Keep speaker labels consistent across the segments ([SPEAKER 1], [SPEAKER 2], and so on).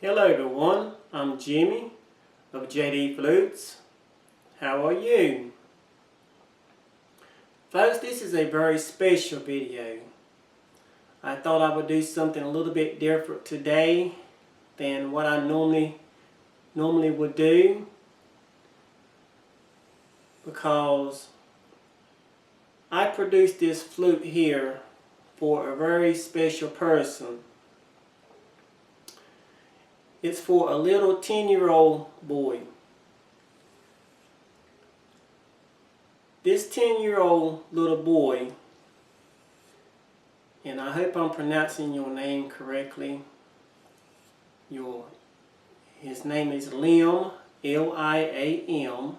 [SPEAKER 1] Hello everyone, I'm Jimmy of JD Flutes. How are you? Folks, this is a very special video. I thought I would do something a little bit different today than what I normally would do, because I produced this flute here for a very special person. It's for a little 10-year-old boy. This 10-year-old little boy, and I hope I'm pronouncing your name correctly. His name is Liam, L-I-A-M.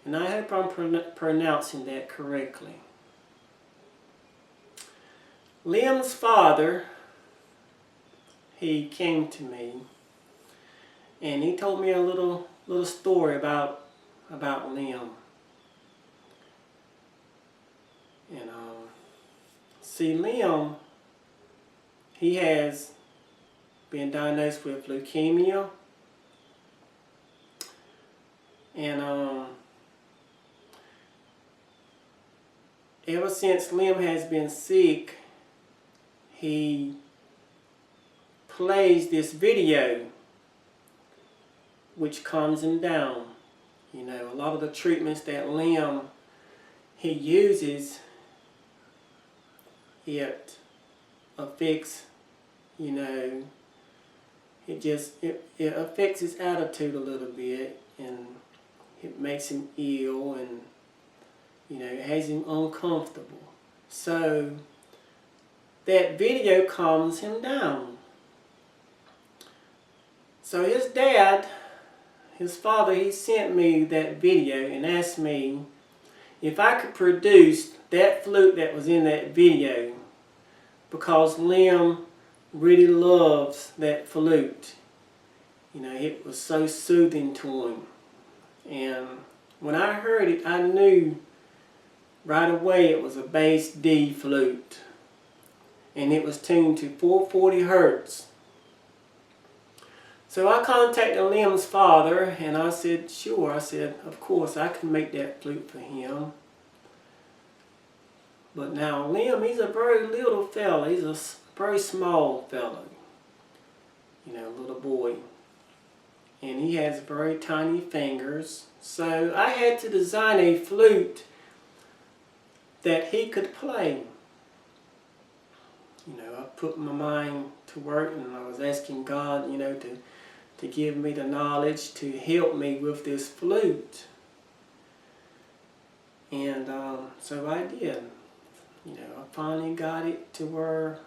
[SPEAKER 1] And I hope I'm pronouncing that correctly. Liam's father, he came to me and he told me a little story about Liam. And see, Liam, he has been diagnosed with leukemia, and ever since Liam has been sick, he plays this video which calms him down. You know, a lot of the treatments that Liam he uses, it affects, you know, it affects his attitude a little bit, and it makes him ill, and you know, it has him uncomfortable. So that video calms him down. So his dad, his father, he sent me that video and asked me if I could produce that flute that was in that video, because Liam really loves that flute. You know, it was so soothing to him. And when I heard it, I knew right away it was a Bass D Flute, and it was tuned to 440 Hertz. So I contacted Liam's father and I said, sure, I said, of course I can make that flute for him. But now Liam, he's a very little fella, he's a very small fella, you know, little boy. And he has very tiny fingers. So I had to design a flute that he could play. You know, I put my mind to work and I was asking God, you know, to give me the knowledge to help me with this flute. And so I did. You know, I finally got it to where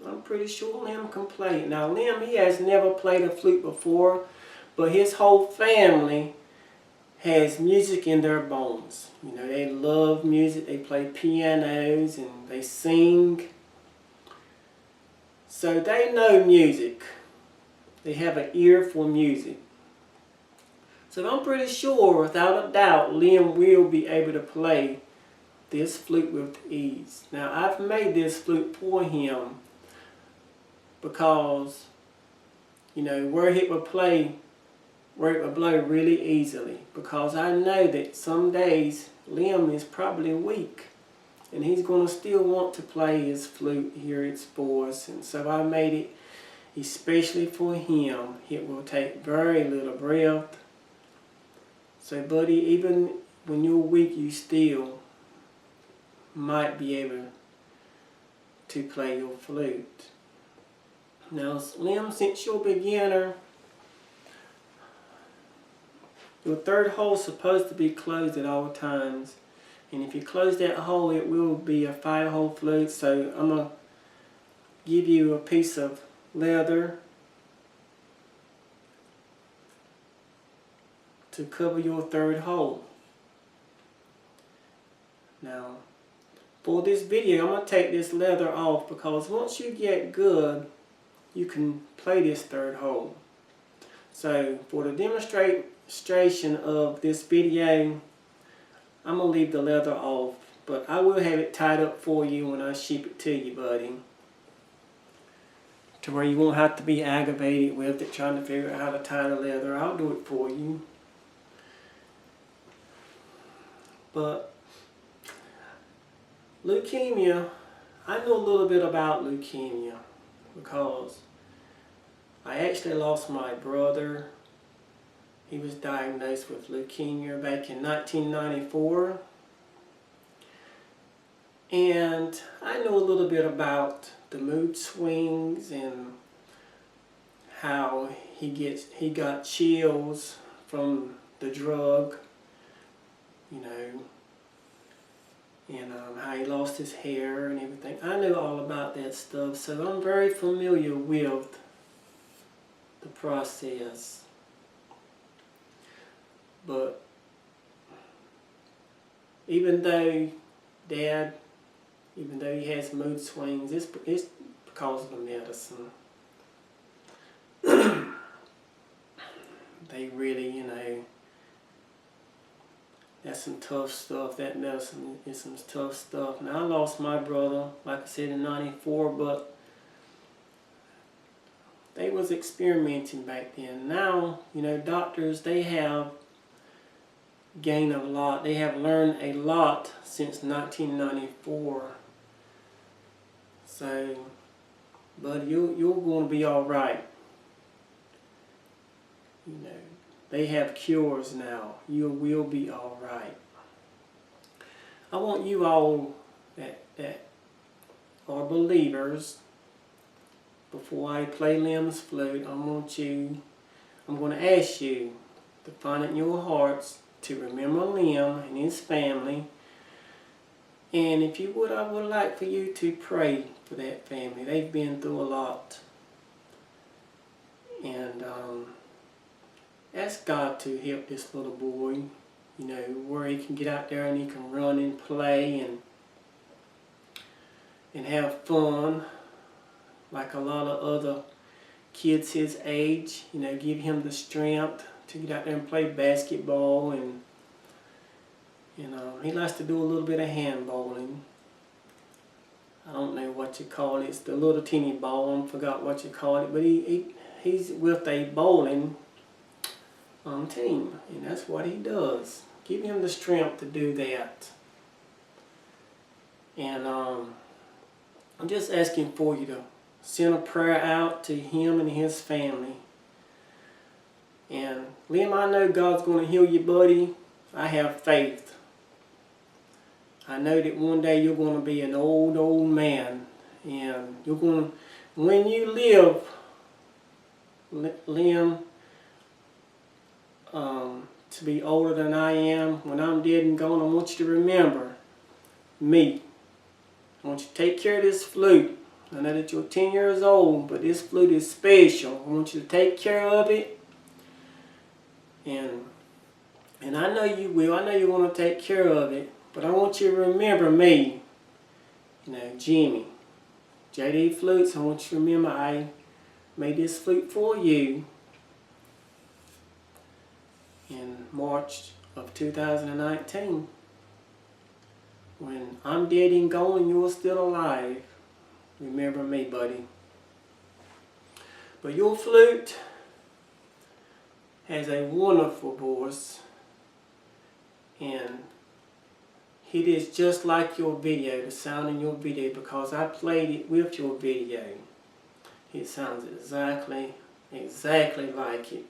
[SPEAKER 1] I'm pretty sure Liam can play it. Now Liam, he has never played a flute before, but his whole family has music in their bones. You know, they love music, they play pianos and they sing. So they know music. They have an ear for music. So I'm pretty sure, without a doubt, Liam will be able to play this flute with ease. Now I've made this flute for him because, you know, where it would blow really easily, because I know that some days Liam is probably weak and he's going to still want to play his flute, hear its voice, and so I made it especially for him. It will take very little breath. So buddy, even when you're weak, you still might be able to play your flute. Now Liam, since you're a beginner, your third hole is supposed to be closed at all times. And if you close that hole, it will be a 5-hole flute. So I'm going to give you a piece of leather to cover your third hole. Now, for this video, I'm going to take this leather off, because once you get good, you can play this third hole. So for to demonstrate demonstration of this video, I'm going to leave the leather off, but I will have it tied up for you when I ship it to you, buddy. To where you won't have to be aggravated with it trying to figure out how to tie the leather. I'll do it for you. But leukemia, I know a little bit about leukemia because I actually lost my brother. He was diagnosed with leukemia back in 1994. And I know a little bit about the mood swings and how he got chills from the drug, you know, and how he lost his hair and everything. I know all about that stuff, so I'm very familiar with the process. But even though he has mood swings, it's because of the medicine. They really, you know, that's some tough stuff. That medicine is some tough stuff. Now, I lost my brother, like I said, in 94, but they was experimenting back then. Now, you know, doctors, they have gained a lot. They have learned a lot since 1994. So, but you're going to be all right. You know, they have cures now. You will be all right. I want you all that are believers, before I play Liam's flute, I'm going to ask you to find it in your hearts to remember Liam and his family. And if you would, I would like for you to pray for that family. They've been through a lot. And ask God to help this little boy, you know, where he can get out there and he can run and play and have fun like a lot of other kids his age. You know, give him the strength to get out there and play basketball, and he likes to do a little bit of handballing. I don't know what you call it. It's the little teeny ball. I forgot what you call it, but he's with a bowling team, and that's what he does. Give him the strength to do that. And I'm just asking for you to send a prayer out to him and his family. And Liam, I know God's going to heal you, buddy. I have faith. I know that one day you're going to be an old man, and you're going to, when you live, Liam, to be older than I am, when I'm dead and gone, I want you to remember me. I want you to take care of this flute. I know that you're 10 years old, but this flute is special. I want you to take care of it. And I know you will. I know you're going to take care of it. But I want you to remember me. You know, Jimmy. JD Flutes, I want you to remember I made this flute for you in March of 2019. When I'm dead and gone and you're still alive, remember me, buddy. But your flute has a wonderful voice, and it is just like your video, the sound in your video, because I played it with your video. It sounds exactly like it.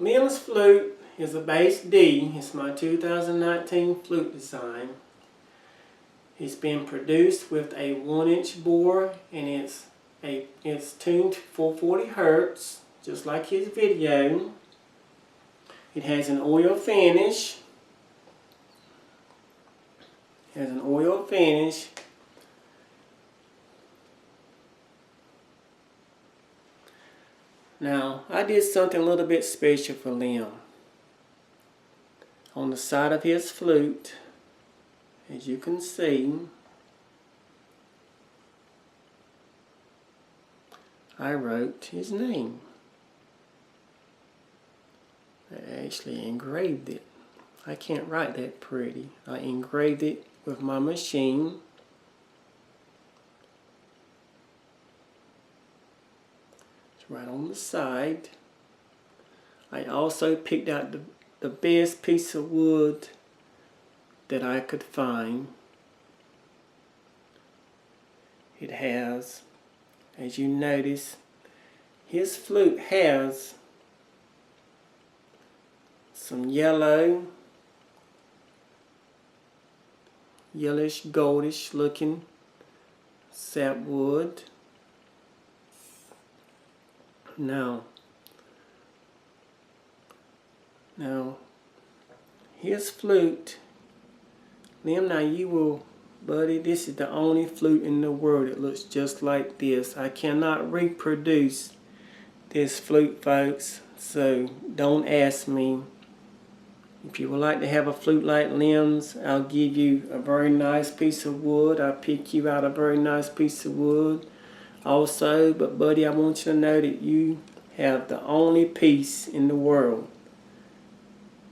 [SPEAKER 1] Liam's flute is a Bass D. It's my 2019 flute design. It's been produced with a 1-inch bore, and it's tuned for 40 Hertz, just like his video. It has an oil finish. Now, I did something a little bit special for Liam. On the side of his flute, as you can see, I wrote his name. I actually engraved it. I can't write that pretty. I engraved it with my machine. It's right on the side. I also picked out the best piece of wood that I could find. It has, as you notice, his flute has some yellowish goldish looking sapwood. Now his flute, Liam, now you will, buddy, this is the only flute in the world that looks just like this. I cannot reproduce this flute, folks, so don't ask me. If you would like to have a flute like Liam's, I'll give you a very nice piece of wood. I'll pick you out a very nice piece of wood also. But buddy, I want you to know that you have the only piece in the world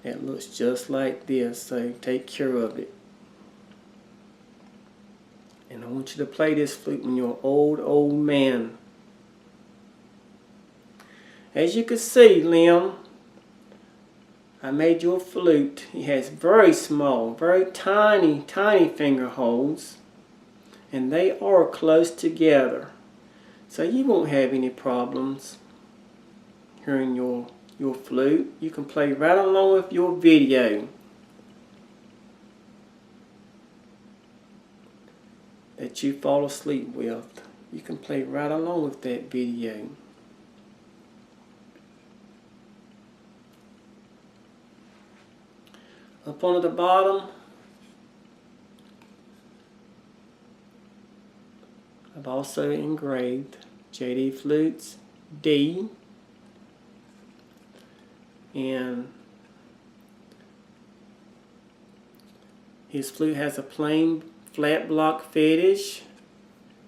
[SPEAKER 1] that looks just like this. So take care of it. And I want you to play this flute when you're an old man. As you can see, Liam, I made you a flute. It has very small, very tiny finger holes, and they are close together, so you won't have any problems hearing your flute. You can play right along with your video that you fall asleep with. You can play right along with that video. Up on the bottom, I've also engraved jdflutes D, and his flute has a plain flat block fetish,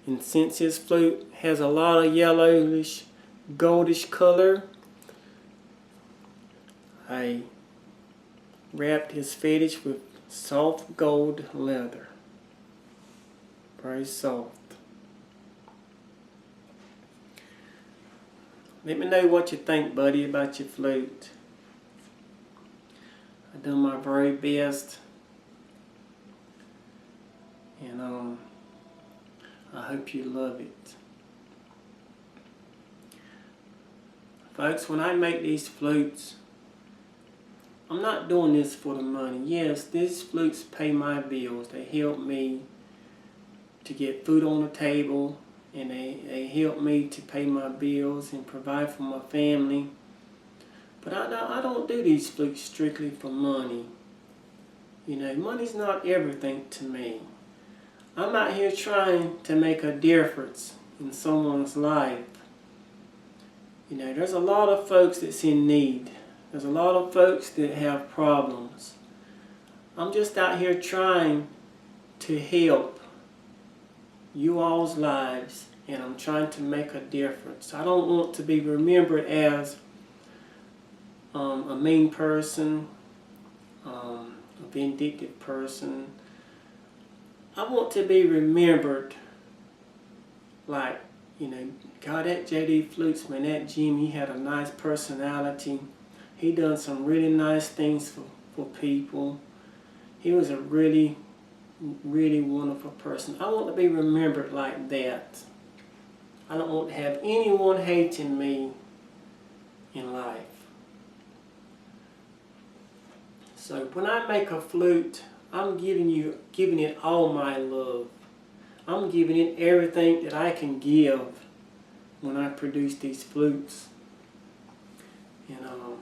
[SPEAKER 1] and since his flute has a lot of yellowish goldish color, I wrapped his fetish with soft gold leather. Very soft. Let me know what you think, buddy, about your flute. I've done my very best. And I hope you love it. Folks, when I make these flutes, I'm not doing this for the money. Yes, these flutes pay my bills. They help me to get food on the table, and they help me to pay my bills and provide for my family. But I don't do these flutes strictly for money. You know, money's not everything to me. I'm out here trying to make a difference in someone's life. You know, there's a lot of folks that's in need. There's a lot of folks that have problems. I'm just out here trying to help you all's lives, and I'm trying to make a difference. I don't want to be remembered as a mean person, a vindictive person. I want to be remembered like, you know, God, that JD Flutes, man, that Jim, he had a nice personality. He done some really nice things for people. He was a really, really wonderful person. I want to be remembered like that. I don't want to have anyone hating me in life. So when I make a flute, I'm giving it all my love. I'm giving it everything that I can give when I produce these flutes. You know,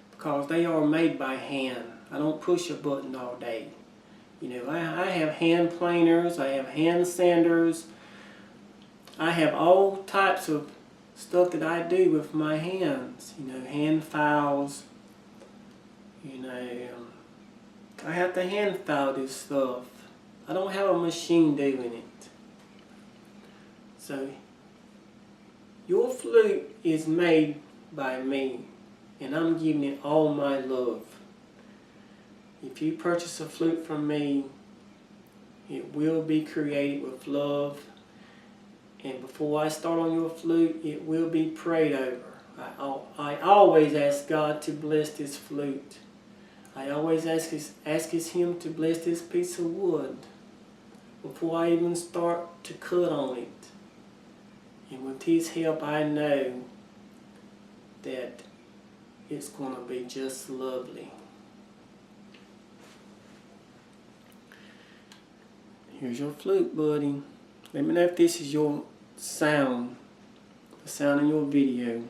[SPEAKER 1] because they are made by hand. I don't push a button all day. You know, I have hand planers, I have hand sanders, I have all types of stuff that I do with my hands. You know, hand files. You know, I have to hand file this stuff. I don't have a machine doing it. So Your flute is made by me, and I'm giving it all my love. If you purchase a flute from me, it will be created with love. And before I start on your flute, it will be prayed over. I always ask God to bless this flute. I always ask Him to bless this piece of wood before I even start to cut on it. And with His help, I know that it's going to be just lovely. Here's your flute, buddy. Let me know if this is your sound, the sound in your video.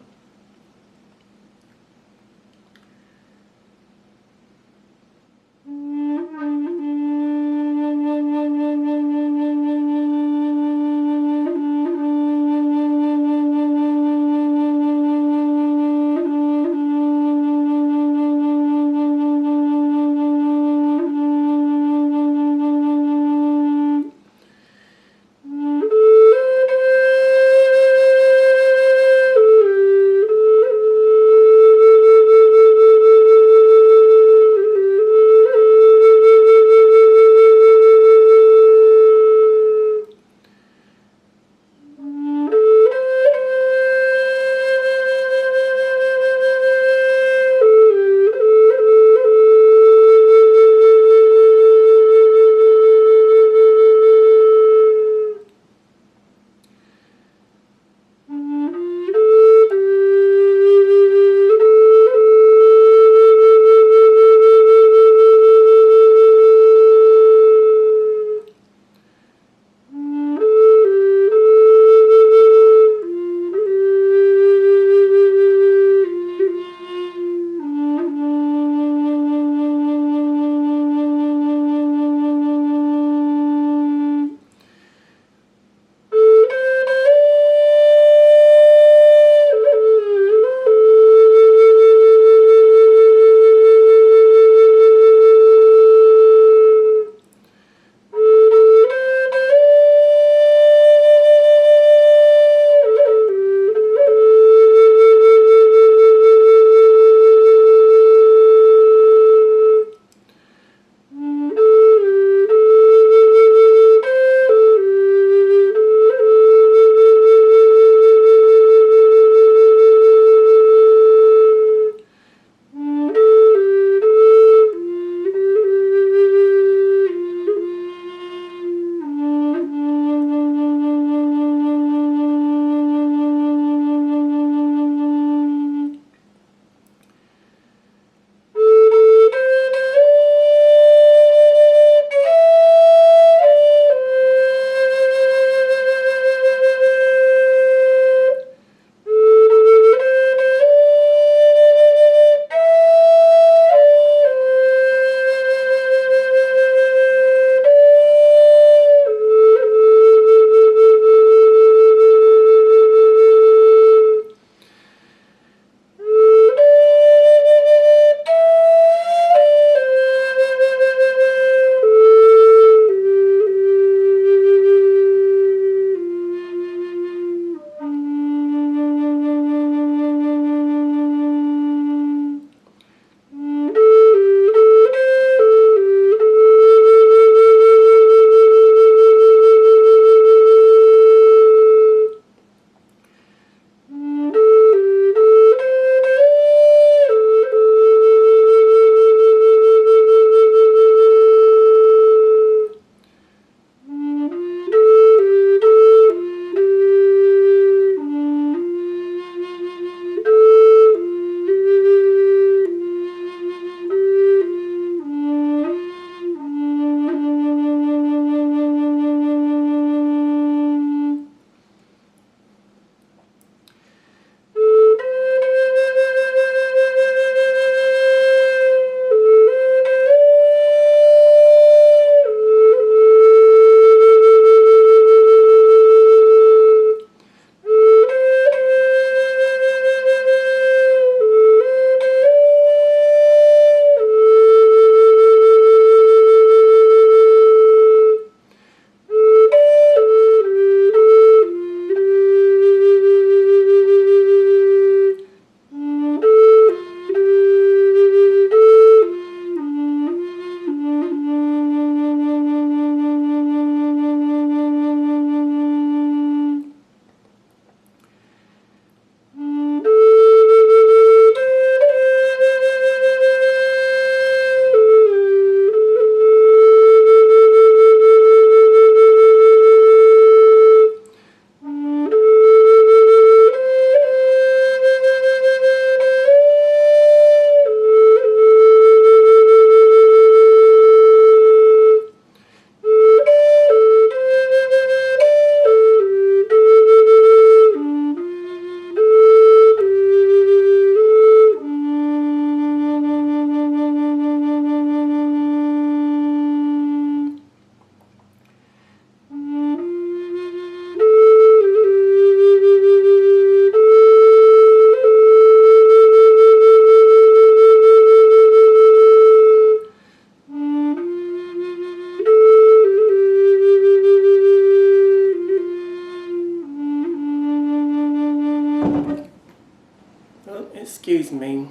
[SPEAKER 1] Oh, excuse me.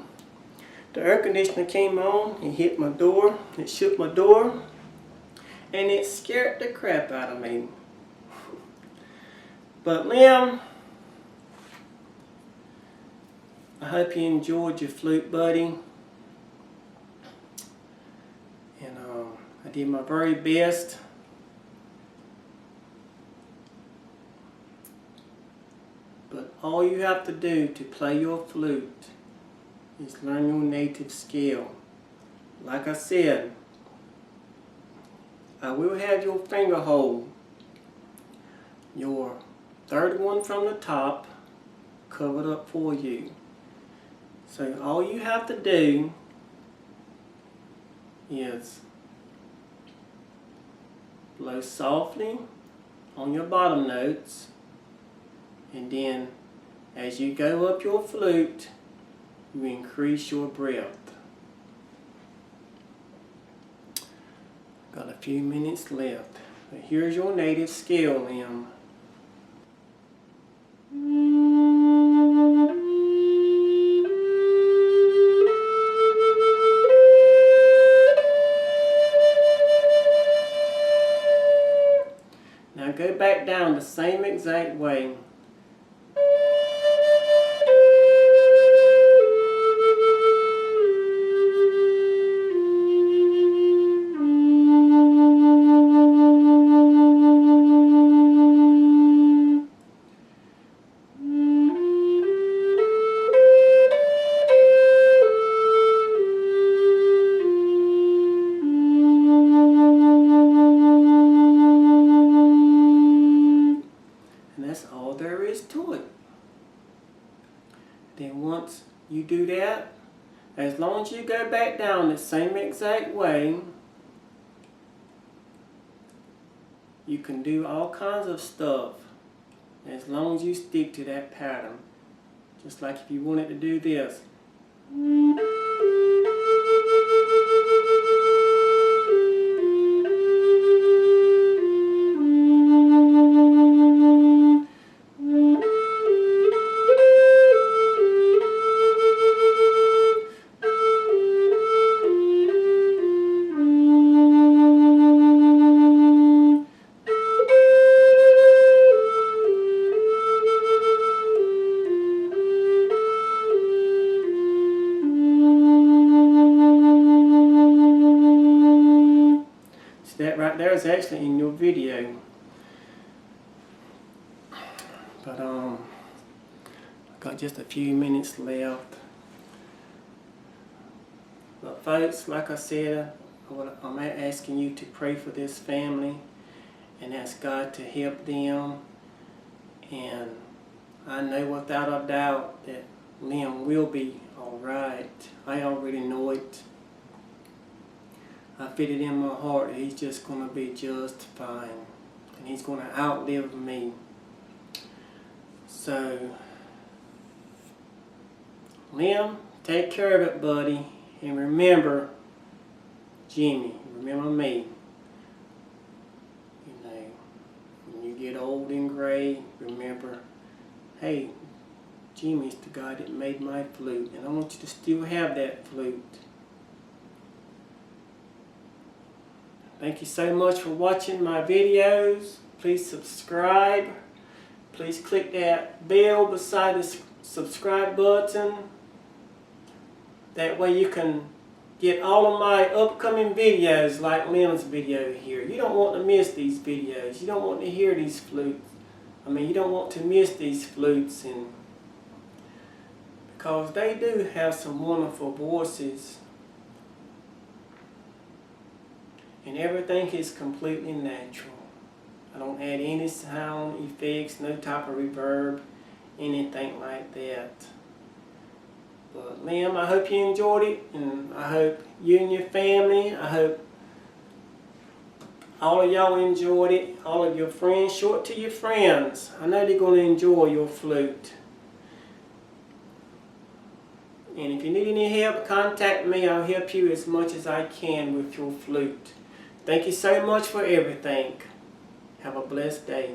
[SPEAKER 1] The air conditioner came on, it hit my door, it shook my door, and it scared the crap out of me. But Liam, I hope you enjoyed your flute, buddy. And I did my very best. But all you have to do to play your flute is learn your native scale. Like I said, I will have your finger hole, your third one from the top, covered up for you. So all you have to do is blow softly on your bottom notes, and then as you go up your flute, you increase your breath. Got a few minutes left. But here's your native scale, Liam. Now go back down the same exact way. To it. Then once you do that, as long as you go back down the same exact way, you can do all kinds of stuff as long as you stick to that pattern. Just like if you wanted to do this. That right there is actually in your video. But I've got just a few minutes left. But folks, like I said, I'm asking you to pray for this family and ask God to help them. And I know without a doubt that Liam will be alright. I already know it. I feel it in my heart that he's just going to be just fine. And he's going to outlive me. So, Liam, take care of it, buddy. And remember, Jimmy, remember me. You know, when you get old and gray, remember, hey, Jimmy's the guy that made my flute. And I want you to still have that flute. Thank you so much for watching my videos. Please subscribe. Please click that bell beside the subscribe button. That way you can get all of my upcoming videos like Liam's video here. You don't want to miss these videos. You don't want to hear these flutes. You don't want to miss these flutes, and because they do have some wonderful voices. And everything is completely natural. I don't add any sound effects, no type of reverb, anything like that. But Liam, I hope you enjoyed it, and I hope you and your family, I hope all of y'all enjoyed it, all of your friends. Show it to your friends. I know they're going to enjoy your flute. And if you need any help, contact me. I'll help you as much as I can with your flute. Thank you so much for everything. Have a blessed day.